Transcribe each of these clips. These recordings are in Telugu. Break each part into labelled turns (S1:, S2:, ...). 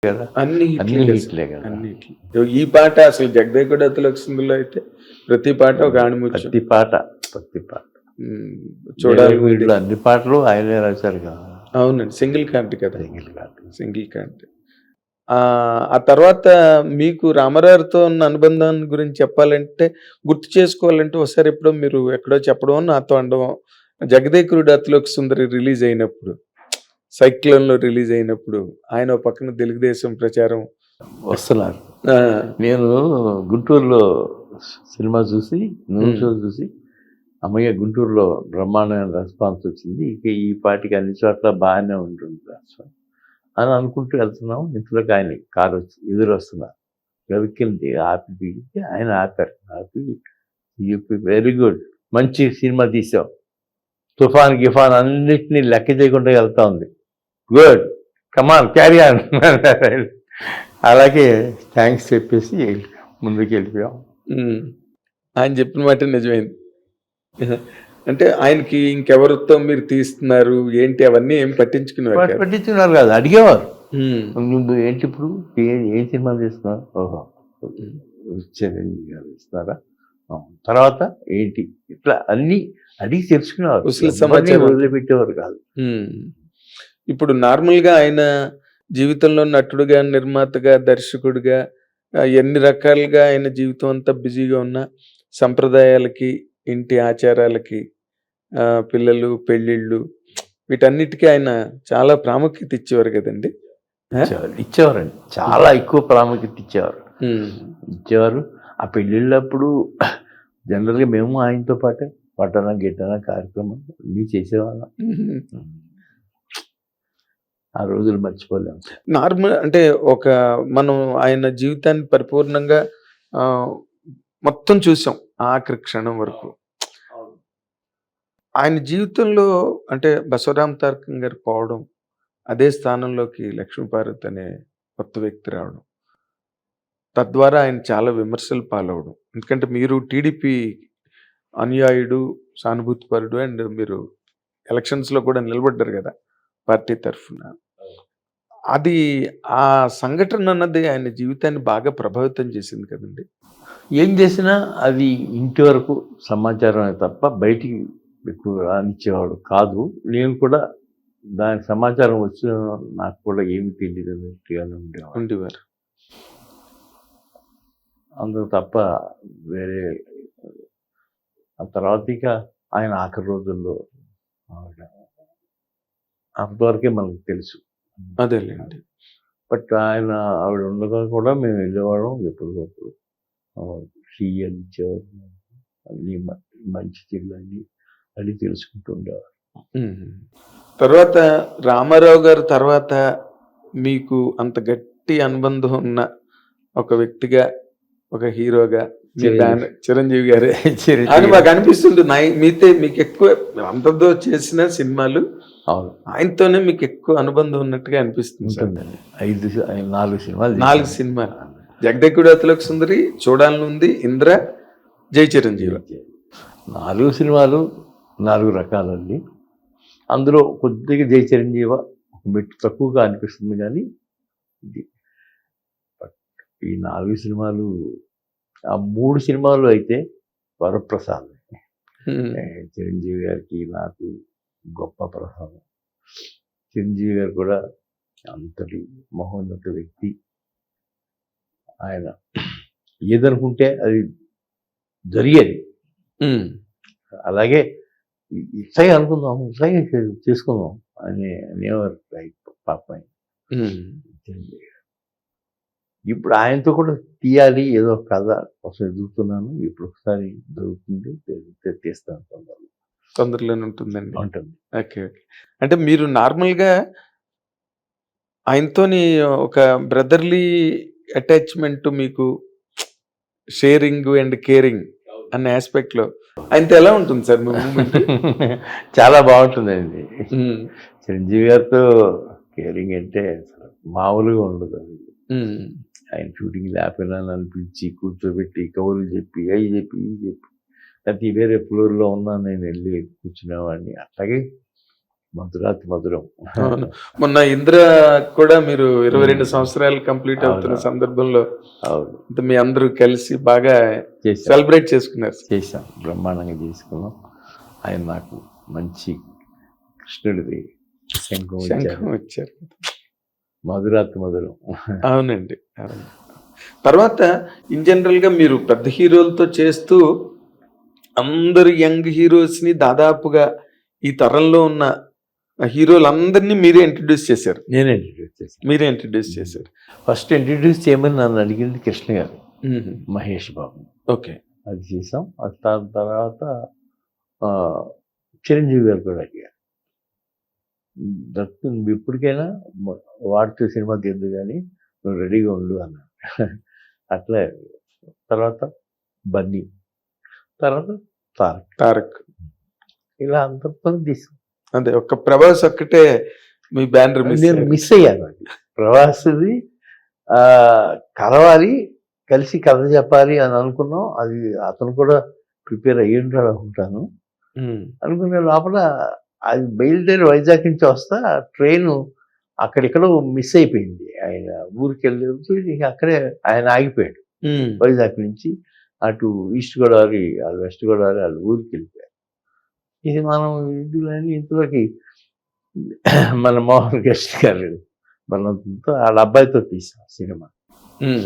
S1: కదా,
S2: అన్ని
S1: అన్ని
S2: హిట్లే
S1: హిట్లే కదా.
S2: అన్ని హిట్లు. ఈ పాట అసలు జగదేకుడు అతిలోకిసిందులో అయితే ప్రతి పాట ఒక ఆణిముత్యం.
S1: ప్రతి పాట ప్రతి పాట
S2: చూడాలి
S1: వీళ్ళు అన్ని పాటలు ఆయనే రాశారు కదా.
S2: అవునండి, సింగిల్ కార్డ్ కదా,
S1: సింగిల్ కాదు.
S2: Single card. ఆ తర్వాత మీకు రామారావుతో ఉన్న అనుబంధం గురించి చెప్పాలంటే, గుర్తు చేసుకోవాలంటే ఒకసారి ఎప్పుడో మీరు ఎక్కడో చెప్పడం, నాతో అనడం, జగదేకుడు అతిలోక సుందరి రిలీజ్ అయినప్పుడు, సైక్లోన్లో రిలీజ్ అయినప్పుడు ఆయన ఓ పక్కన తెలుగుదేశం ప్రచారం
S1: వస్తున్నారు. నేను గుంటూరులో సినిమా చూసి, న్యూస్ షో చూసి, అమ్మయ్య గుంటూరులో బ్రహ్మాండమైన రెస్పాన్స్ వచ్చింది, ఇక ఈ పాటికి అన్ని చోట్ల బాగానే ఉంటుంది రెస్పాన్స్ అని అనుకుంటూ వెళ్తున్నాం. ఇంట్లోకి ఆయన కారు వచ్చి ఎదురు వస్తున్నారు. గవిక్కింది ఆపి దిగితే ఆయన ఆపారు. ఆపి చెప్పి వెరీ గుడ్, మంచి సినిమా తీసావు, తుఫాన్ గిఫాన్ అన్నిటినీ లెక్క చేయకుండా వెళ్తా ఉంది, గుడ్, కమాన్ క్యారీ ఆన్. అలాగే థ్యాంక్స్ చెప్పేసి ముందుకు వెళ్ళిపోయాం.
S2: ఆయన చెప్పిన మాట నిజమైంది. అంటే ఆయనకి ఇంకెవరితో మీరు తీస్తున్నారు ఏంటి అవన్నీ ఏం
S1: పట్టించుకున్నారు కాదు, అడిగేవారు. నువ్వు ఏంటి ఇప్పుడు ఏం సినిమా తీస్తున్నావు? ఓహో, చిరంజీవి గారు ఇస్తున్నారా, తర్వాత ఏంటి, ఇట్లా అన్ని అడిగి తెలుసుకునేవారు, సమాచారం వదిలిపెట్టేవారు కాదు.
S2: ఇప్పుడు నార్మల్గా ఆయన జీవితంలో నటుడుగా, నిర్మాతగా, దర్శకుడిగా ఎన్ని రకాలుగా ఆయన జీవితం అంతా బిజీగా ఉన్న, సంప్రదాయాలకి, ఇంటి ఆచారాలకి, పిల్లలు, పెళ్ళిళ్ళు, వీటన్నిటికీ ఆయన చాలా ప్రాముఖ్యత ఇచ్చేవారు కదండి.
S1: ఇచ్చేవారండి, చాలా ఎక్కువ ప్రాముఖ్యత ఇచ్చేవారు. ఆ పెళ్ళిళ్ళప్పుడు జనరల్గా మేము ఆయనతో పాటే పట్టణ గిట్టన కార్యక్రమం అన్నీ చేసేవాళ్ళం. ఆ రోజులు మర్చిపోలేము.
S2: నార్మల్ అంటే మనం ఆయన జీవితాన్ని పరిపూర్ణంగా మొత్తం చూసాం ఆఖరి క్షణం వరకు. ఆయన జీవితంలో అంటే బసవరామ తారకం గారు పోవడం, అదే స్థానంలోకి లక్ష్మీపార్వతి అనే కొత్త వ్యక్తి రావడం, తద్వారా ఆయన చాలా విమర్శలు పాలవడం. ఎందుకంటే మీరు టీడీపీ అనుయాయుడు, సానుభూతిపరుడు, అండ్ మీరు ఎలక్షన్స్లో కూడా నిలబడ్డారు కదా పార్టీ తరఫున. అది ఆ సంఘటన అన్నది ఆయన జీవితాన్ని బాగా ప్రభావితం చేసింది కదండి.
S1: ఏం చేసినా అది ఇంటి వరకు సమాచారమే తప్ప బయటికి ఎక్కువ రానిచ్చేవాడు కాదు. నేను కూడా దాని సమాచారం వచ్చిన నాకు కూడా ఏమి తెలియదు అన్నట్టుగానే ఉండేవారు. అందుకు తప్ప వేరే. ఆ తర్వాత ఇక ఆయన ఆఖరి రోజుల్లో అంతవరకే మనకు తెలుసు.
S2: అదేలేండి.
S1: బట్ ఆయన ఆవిడ ఉండగా కూడా మేము వెళ్ళేవాళ్ళం ఎప్పటికప్పుడు. సీఎల్ ఇచ్చేవారు, అన్నీ మంచి చెల్లని అని తెలుసుకుంటూ ఉండేవారు.
S2: తర్వాత రామారావు గారు తర్వాత మీకు అంత గట్టి అనుబంధం ఉన్న ఒక వ్యక్తిగా, ఒక హీరోగా చిరంజీవి గారే అని మాకు అనిపిస్తుంది. మీకు ఎక్కువ అంతతో చేసిన సినిమాలు ఆయనతోనే మీకు ఎక్కువ అనుబంధం ఉన్నట్టుగా అనిపిస్తుంది. 4 సినిమాలు జగదేకుడు అతిలోక సుందరి, చూడాలని ఉంది, ఇంద్ర, జై చిరంజీవి.
S1: 4 సినిమాలు 4 రకాలండి. అందులో కొద్దిగా జై చిరంజీవ మెట్టు తక్కువగా అనిపిస్తుంది, కానీ ఈ 4 సినిమాలు, ఆ 3 సినిమాలు అయితే వరప్రసాదం. చిరంజీవి గారికి నాకు గొప్ప ప్రసాదం. చిరంజీవి గారు కూడా అంతటి మహోన్నత వ్యక్తి. ఆయన ఏదనుకుంటే అది జరిగేది. అలాగే ఇట్లాగే అనుకుందాం, ఇట్లాగే చేసుకుందాం అని అనేవారు పాప. ఇప్పుడు ఆయనతో కూడా తీయాలి, ఏదో కథ కోసం ఎదుగుతున్నాను. ఇప్పుడు ఒకసారి దొరుకుతుంది, తీస్తాను,
S2: తొందరలోనే ఉంటుందండి. ఓకే. అంటే మీరు నార్మల్గా ఆయనతోని ఒక బ్రదర్లీ అటాచ్మెంట్, మీకు షేరింగ్ అండ్ కేరింగ్ అనే ఆస్పెక్ట్లో ఆయనతో ఎలా ఉంటుంది సార్?
S1: చాలా బాగుంటుందండి. చిరంజీవి గారితో కేరింగ్ అంటే మామూలుగా ఉండదు. ఆయన షూటింగ్ లేకపోయినా నన్ను పిలిచి కూర్చోబెట్టి కబుర్లు చెప్పి, అవి చెప్పి, ఇవి చెప్పి, అది వేరే ఫ్లోర్లో ఉన్నా నేను వెళ్ళి కూర్చునేవాడిని. అట్లాగే మధురాతి మధురం.
S2: అవును. మొన్న ఇంద్ర కూడా మీరు 22 సంవత్సరాలు కంప్లీట్ అవుతున్న
S1: అవును.
S2: సందర్భంలో
S1: అవును,
S2: మీ అందరూ కలిసి బాగా
S1: చేశాం
S2: సెలబ్రేట్ చేసుకున్నారు.
S1: చేశాం బ్రహ్మాండంగా చేసుకున్నాం. ఆయన నాకు మంచి కృష్ణుడిది శంఖం
S2: శంఖం
S1: ఇచ్చారు.
S2: వచ్చారు.
S1: మధురాతి మధురం.
S2: అవునండి. అవును. తర్వాత ఇన్ జనరల్ గా మీరు పెద్ద హీరోలతో చేస్తూ అందరు యంగ్ హీరోస్ ని దాదాపుగా ఈ తరంలో ఉన్న హీరోలందరినీ మీరే ఇంట్రడ్యూస్ చేశారు.
S1: నేనే ఇంట్రడ్యూస్ చేశాను.
S2: మీరే ఇంట్రడ్యూస్ చేశారు.
S1: ఫస్ట్ ఇంట్రడ్యూస్ చేయమని నన్ను అడిగింది కృష్ణ గారు, మహేష్ బాబు.
S2: ఓకే.
S1: అది చేసాం. అది దాని తర్వాత ఆ, చిరంజీవి గారు కూడా అడిగారు, దత్తు నువ్వు ఇప్పటికైనా వాడితో సినిమా తీద్దు కానీ నువ్వు రెడీగా ఉండు అన్నాడు. అట్లే తర్వాత బన్నీ, తర్వాత తారక్,
S2: తారక్.
S1: ఇలా అందరితో తీసాం.
S2: అదే ఒక్క ప్రభాస్ ఒక్కటే మీ బ్యానర్
S1: నేను మిస్ అయ్యాను. అది ప్రవాసుది కలవాలి, కలిసి కథ చెప్పాలి అని అనుకున్నాం. అది అతను కూడా ప్రిపేర్ అయ్యి ఉంటాడు అనుకుంటాను. అనుకునే లోపల అది బయలుదేరి వైజాగ్ నుంచి వస్తా ట్రైన్ అక్కడిక్కడో మిస్ అయిపోయింది. ఆయన ఊరికి వెళ్ళి ఇక అక్కడే ఆయన ఆగిపోయాడు. వైజాగ్ నుంచి అటు ఈస్ట్ గోదావరి, వాళ్ళు వెస్ట్ గోదావరి, వాళ్ళు ఊరికి వెళ్ళిపోయారు. ఇది మనం ఇంట్లోకి మన మోహన్ కృష్ణ గారు బలవంతంతో వాళ్ళ అబ్బాయితో తీసాం cinema,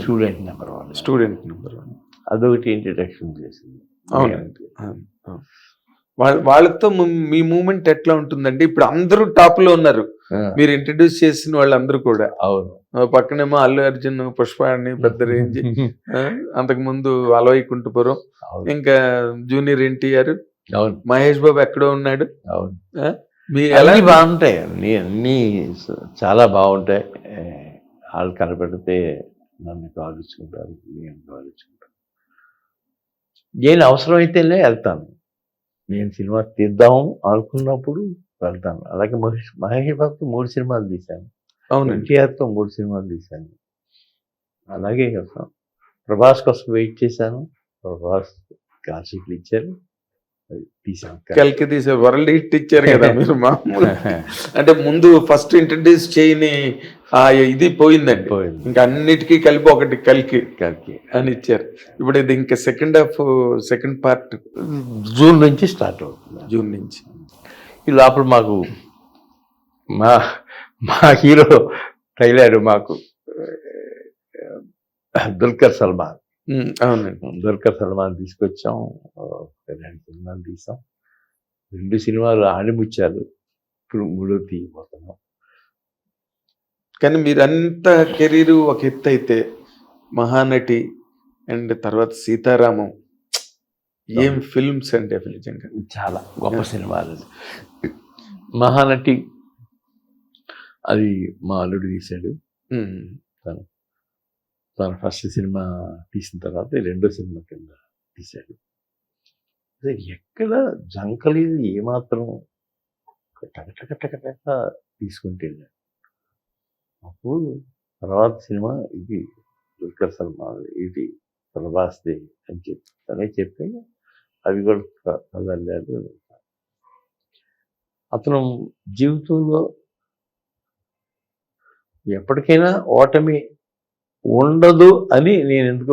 S1: student number 1.
S2: Student number 1
S1: అదొకటి ఇంట్రడక్షన్ చేసింది.
S2: అవునండి. వాళ్ళతో మీ మూమెంట్ ఎట్లా ఉంటుందండి? ఇప్పుడు అందరూ టాప్ లో ఉన్నారు. మీరు ఇంట్రడ్యూస్ చేసిన వాళ్ళందరూ కూడా.
S1: అవును.
S2: పక్కనేమో అల్లు అర్జున్, పుష్పాణి పెద్ద రేంజ్, అంతకు ముందు అలవైకుంఠపురం, ఇంకా జూనియర్ ఎన్టీఆర్,
S1: అవును,
S2: మహేష్ బాబు ఎక్కడో ఉన్నాడు.
S1: అవును.
S2: మీ
S1: ఎలా బాగుంటాయి అన్నీ చాలా బాగుంటాయి. వాళ్ళు కనపెడితే నన్ను కాలుచుకుంటారు, నేను కాలుచుకుంటాను. నేను అవసరమైతేనే వెళ్తాను. నేను సినిమా తీద్దాం అనుకున్నప్పుడు వెళ్తాను. అలాగే మహేష్ బాబుతో 3 సినిమాలు తీశాను.
S2: అవును.
S1: ఎన్టీఆర్తో 3 సినిమాలు తీశాను. అలాగే ప్రభాస్ కోసం వెయిట్ చేశాను. ప్రభాస్ కాశీకి ఇచ్చారు, తీశాను.
S2: కలికి తీసే వరల్డ్ హిట్ ఇచ్చారు కదా మీరు. మామూలు అంటే ముందు ఫస్ట్ ఇంట్రడ్యూస్ చేయని ఇది పోయిందండి. ఇంకా అన్నిటికీ కలిపి ఒకటి కలికి అని ఇచ్చారు. ఇప్పుడు ఇది ఇంకా సెకండ్ పార్ట్
S1: జూన్ నుంచి స్టార్ట్ అవుతుంది.
S2: జూన్ నుంచి.
S1: ఈ లోపల మాకు మా హీరో తగిలాడు మాకు, దుల్కర్ సల్మాన్.
S2: అవునండి.
S1: దుల్కర్ సల్మాన్ తీసుకొచ్చాం. 2 సినిమాలు తీసాం. 2 సినిమాలు ఆణిముచ్చాలు. ఇప్పుడు 3వ తీయబోతున్నాం.
S2: కానీ మీరంతా కెరీర్ ఒక ఎత్తు అయితే, మహానటి అండ్ తర్వాత సీతారామం ఏం ఫిల్మ్స్ అంటే నిజంగా
S1: చాలా గొప్ప సినిమాలు. మహానటి అది మా అల్లుడు తీశాడు. తన ఫస్ట్ సినిమా తీసిన తర్వాత 2వ సినిమా కింద తీశాడు. అదే ఎక్కడ జంకలేదు, ఏమాత్రం టకటక తీసుకుంటే వెళ్ళాడు. అప్పుడు తర్వాత సినిమా ఇది దుల్కర్ సల్మాన్, ఇది ప్రభాస్ది అని చెప్పి అవి కూడా కదలాడు. అతను జీవితంలో ఎప్పటికైనా ఓటమి ఉండదు అని నేను ఎందుకు